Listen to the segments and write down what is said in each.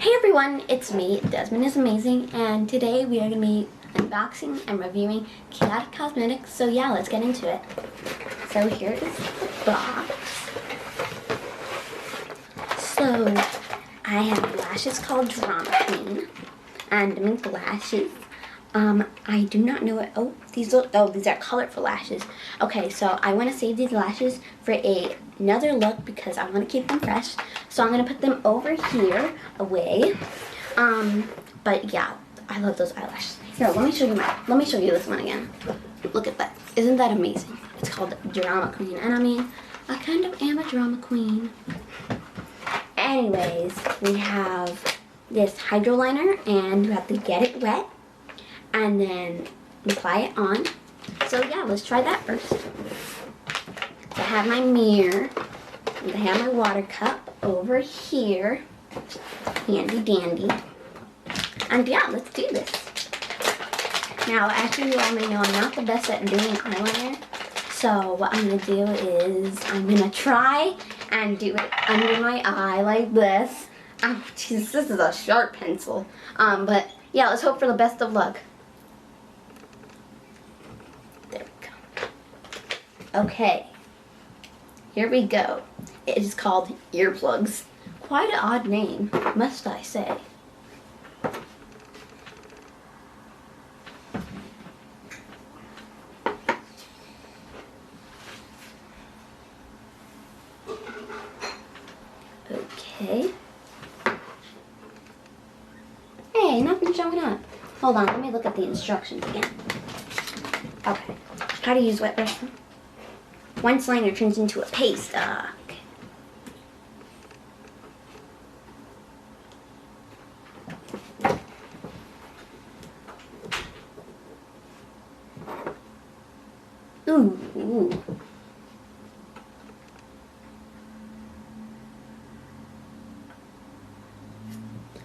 Hey everyone, it's me, Desmond is Amazing, and today we are going to be unboxing and reviewing chaotic cosmetics. So yeah, let's get into it. So here is the box. So I have lashes called Drama Queen and Mink lashes. I do not know what, these are colorful lashes. Okay, so I want to save these lashes for another look because I want to keep them fresh. So I'm going to put them over here, away. But yeah, I love those eyelashes. Here, let me show you this one again. Look at that. Isn't that amazing? It's called Drama Queen. And I mean, I kind of am a drama queen. Anyways, we have this hydro liner and you have to get it wet and then apply it on. So yeah, let's try that first. So I have my mirror and I have my water cup over here. Handy dandy. And yeah, let's do this. Now, as you all may know, I'm not the best at doing eyeliner. So what I'm going to do is I'm going to try and do it under my eye like this. Oh, Jesus, this is a sharp pencil. But yeah, let's hope for the best of luck. There we go. Okay. Here we go. It is called earplugs. Quite an odd name, must I say. Okay. Hey, nothing's showing up. Hold on, let me look at the instructions again. Okay. How to use wet brush. Once liner turns into a paste. Okay. Ooh.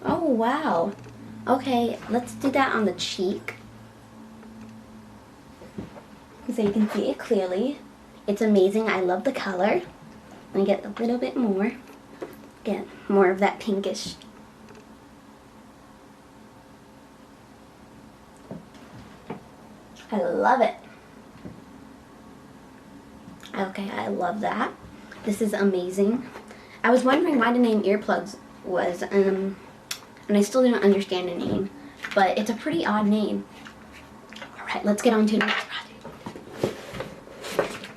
Oh, wow. Okay, let's do that on the cheek. So you can see it clearly. It's amazing. I love the color. Let me get a little bit more. Get more of that pinkish. I love it. Okay, I love that. This is amazing. I was wondering why the name earplugs was, and I still didn't understand the name, but it's a pretty odd name. Alright, let's get on to the next product.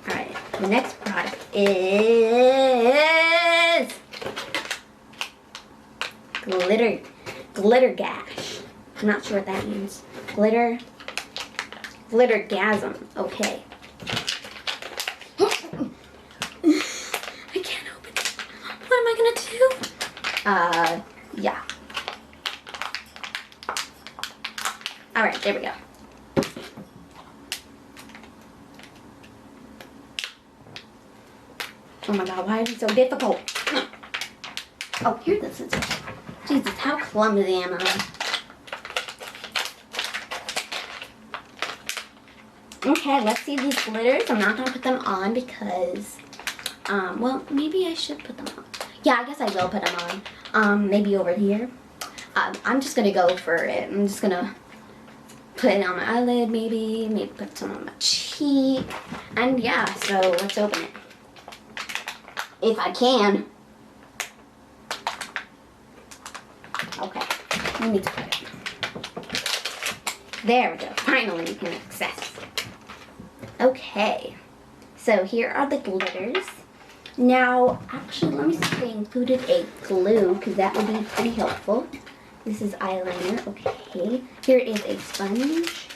Alright, the next product is Glitter-Gasm. I'm not sure what that means. Glitter-Gasm. Okay. I can't open it. What am I gonna do? Yeah. Alright, there we go. Oh my god, why is it so difficult? Oh, here this is. Jesus, how clumsy am I? Okay, let's see these glitters. I'm not going to put them on because, well, maybe I should put them on. Yeah, I guess I will put them on. Maybe over here. I'm just going to go for it. I'm just going to put it on my eyelid, maybe put some on my cheek. And yeah, so let's open it. If I can. Okay, let me put it. There we go. Finally, we can access. Okay, so here are the glitters. Now, actually, let me see if they included a glue, because that would be pretty helpful. This is eyeliner, okay. Here is a sponge.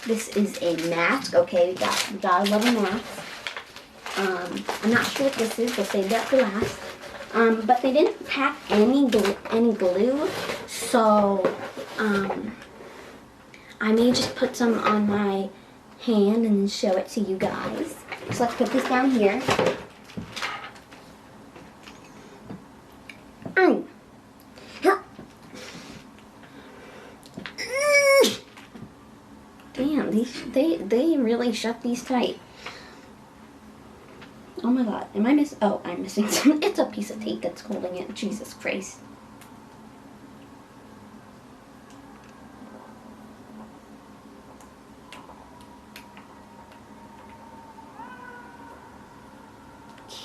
This is a mask, okay, we gotta love a mask. I'm not sure what this is, we'll save that for last. But they didn't pack any glue, so, I may just put some on my hand and show it to you guys. So let's put this down here. Damn, they really shut these tight. Oh my god, am I missing? Oh, I'm missing some. It's a piece of tape that's holding it. Jesus Christ.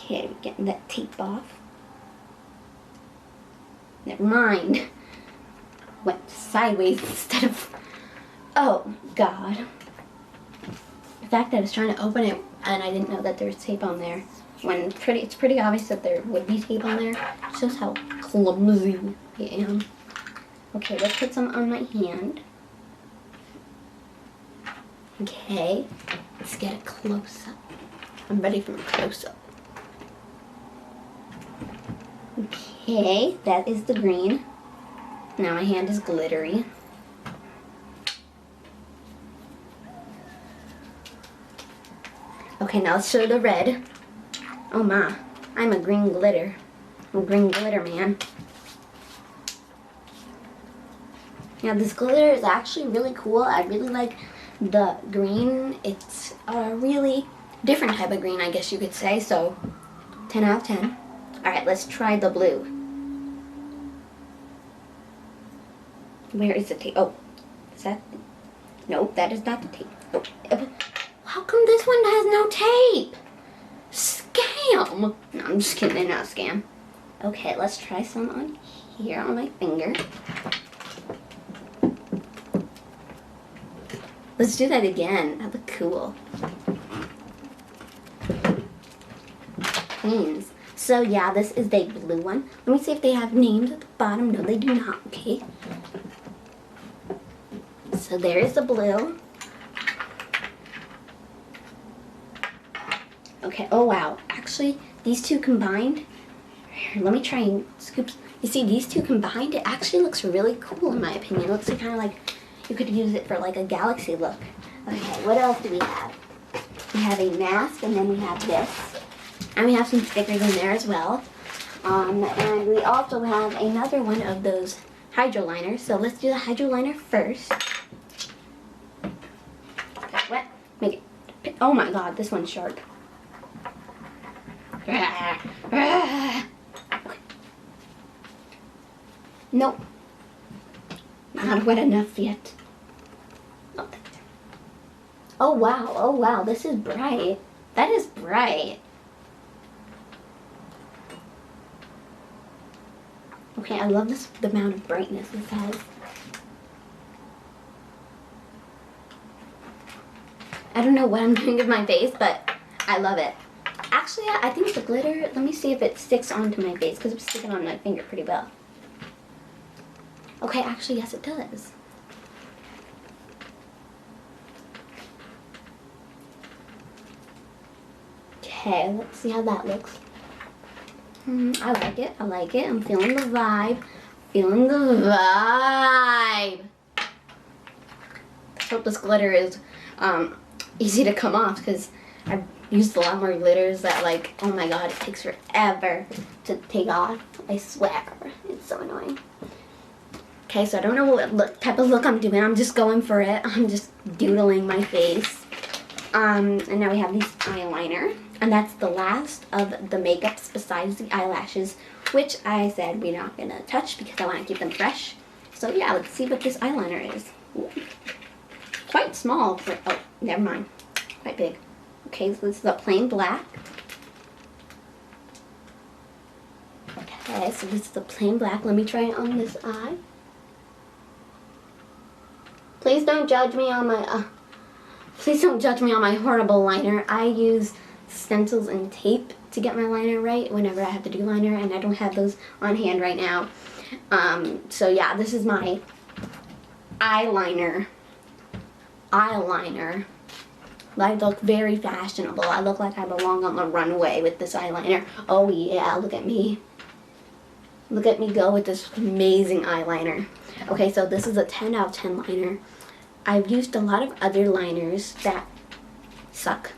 Okay, getting that tape off. Never mind. Went sideways instead of... Oh, God. The fact that I was trying to open it and I didn't know that there was tape on there. When it's pretty obvious that there would be tape on there. It shows how clumsy I am. Okay, let's put some on my hand. Okay, let's get a close-up. I'm ready for a close-up. Okay, that is the green. Now my hand is glittery. Okay, now let's show the red. Oh my, I'm a green glitter. I'm a green glitter man. Now this glitter is actually really cool. I really like the green. It's a really different type of green, I guess you could say. So 10 out of 10. Alright, let's try the blue. Where is the tape? Oh, is that? Nope, that is not the tape. Oh. How come this one has no tape? Scam! No, I'm just kidding, they're not a scam. Okay, let's try some on here on my finger. Let's do that again. That look cool. Names. So yeah, this is the blue one. Let me see if they have names at the bottom. No, they do not. Okay. So there is the blue. Okay, oh wow. Actually, these two combined, here, let me try and scoop. You see, these two combined, it actually looks really cool in my opinion. It looks kind of like you could use it for like a galaxy look. Okay, what else do we have? We have a mask, and then we have this. And we have some stickers in there as well. And we also have another one of those hydro liners. So let's do the hydro liner first. That's wet. Make it. Oh my god, this one's sharp. Nope. Not wet enough yet. Oh wow, this is bright. That is bright. Okay, I love the amount of brightness this has. I don't know what I'm doing with my face, but I love it. Actually, I think the glitter, let me see if it sticks onto my face, because it's sticking on my finger pretty well. Okay, actually, yes it does. Okay, let's see how that looks. I like it, I'm feeling the vibe. Feeling the vibe. Let's hope this glitter is easy to come off, because I've used a lot more glitters that, like, oh my god, it takes forever to take off. I swear, it's so annoying. Okay, so I don't know what type of look I'm doing. I'm just going for it. I'm just doodling my face. And now we have these eyeliner. And that's the last of the makeups besides the eyelashes, which I said we're not going to touch because I want to keep them fresh. So yeah, let's see what this eyeliner is. Ooh. Quite small. Oh, never mind. Quite big. Okay, so this is a plain black. Okay, so this is the plain black. Let me try it on this eye. Please don't judge me on my horrible liner. I use stencils and tape to get my liner right whenever I have to do liner, and I don't have those on hand right now. So yeah, this is my eyeliner. I look very fashionable. I look like I belong on the runway with this eyeliner. Oh yeah, look at me. Look at me go with this amazing eyeliner. Okay, so this is a 10 out of 10 liner. I've used a lot of other liners that suck.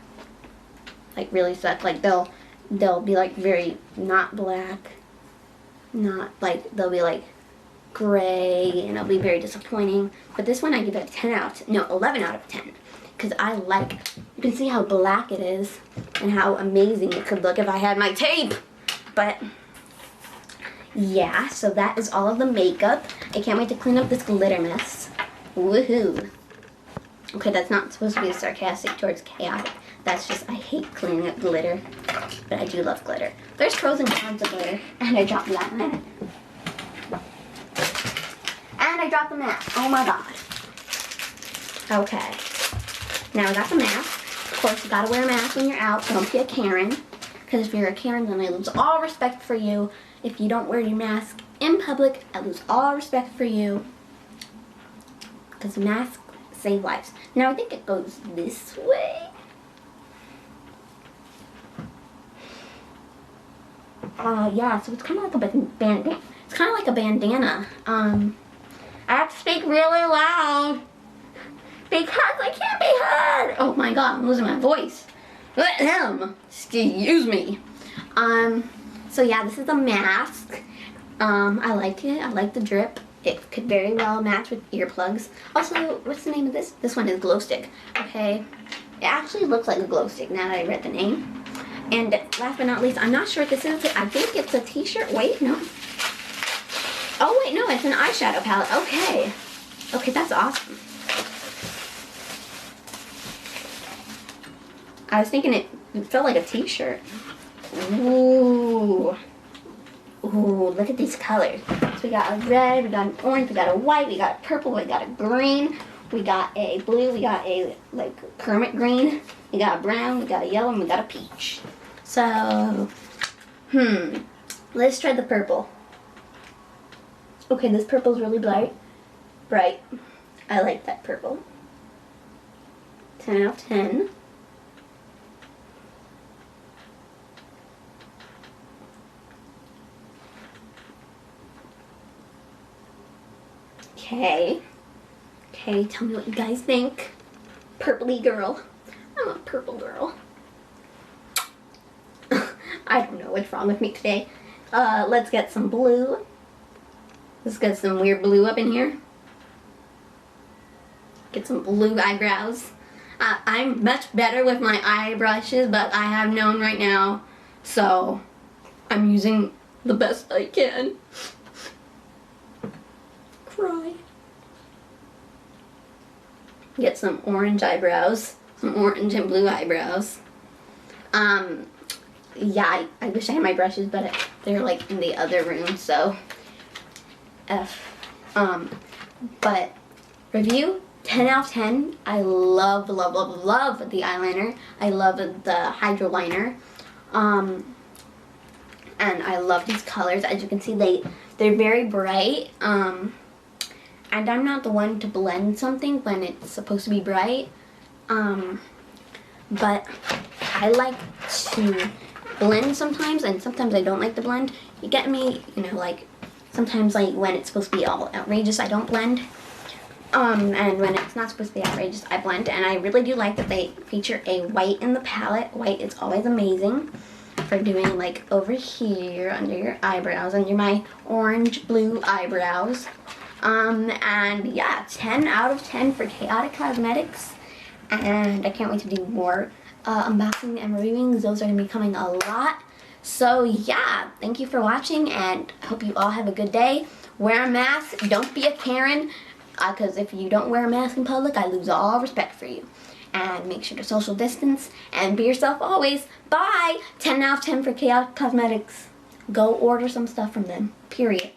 Like really suck. Like they'll be like very not black. Not like, they'll be like gray, and it'll be very disappointing. But this one I give it a 11 out of 10. Because I like, you can see how black it is and how amazing it could look if I had my tape. But yeah, so that is all of the makeup. I can't wait to clean up this glitter mess. Woohoo. Okay, that's not supposed to be sarcastic towards chaotic. That's just, I hate cleaning up glitter. but I do love glitter. There's pros and cons of glitter. And I dropped the eyeliner. And I dropped the mask. Oh my god. Okay. Now I got the mask. Of course, you gotta wear a mask when you're out. Don't be a Karen. Because if you're a Karen, then I lose all respect for you. If you don't wear your mask in public, I lose all respect for you. Because masks save lives. Now I think it goes this way. Yeah, so it's kind of like a bandana. It's kind of like a bandana. I have to speak really loud because I can't be heard. Oh my god, I'm losing my voice. Let him. Excuse me. So yeah, this is a mask. I like it. I like the drip. It could very well match with earplugs. Also, what's the name of this? This one is glow stick. Okay. It actually looks like a glow stick now that I read the name. And last but not least, I'm not sure what this is. I think it's a t-shirt. Wait, no. Oh wait, no, it's an eyeshadow palette. Okay. Okay, that's awesome. I was thinking it felt like a t-shirt. Ooh. Ooh, look at these colors. So we got a red, we got an orange, we got a white, we got a purple, we got a green, we got a blue, we got a like Kermit green, we got a brown, we got a yellow, and we got a peach. So, let's try the purple. Okay, this purple is really bright. I like that purple. 10 out of 10. Okay, tell me what you guys think. Purpley girl. I'm a purple girl. I don't know what's wrong with me today. Let's get some blue. Let's get some weird blue up in here. Get some blue eyebrows. I'm much better with my eye brushes, but I have none right now, so I'm using the best I can. Cry. Get some orange eyebrows. Some orange and blue eyebrows. Yeah, I wish I had my brushes, but they're like in the other room, so but review 10 out of 10. I love the eyeliner. I love the hydro liner. And I love these colors. As you can see, they're very bright. And I'm not the one to blend something when it's supposed to be bright. But I like to blend sometimes, and sometimes I don't like to blend. You get me? You know, like sometimes like when it's supposed to be all outrageous, I don't blend. And when it's not supposed to be outrageous, I blend. And I really do like that they feature a white in the palette. White is always amazing for doing like over here under your eyebrows, under my orange blue eyebrows. And yeah, 10 out of 10 for Chaotic Cosmetics. And I can't wait to do more unboxing and reviewing. Those are going to be coming a lot. So yeah, thank you for watching, and I hope you all have a good day. Wear a mask. Don't be a Karen, because if you don't wear a mask in public, I lose all respect for you. And make sure to social distance and be yourself always. Bye! 10 out of 10 for Chaotic Cosmetics. Go order some stuff from them. Period.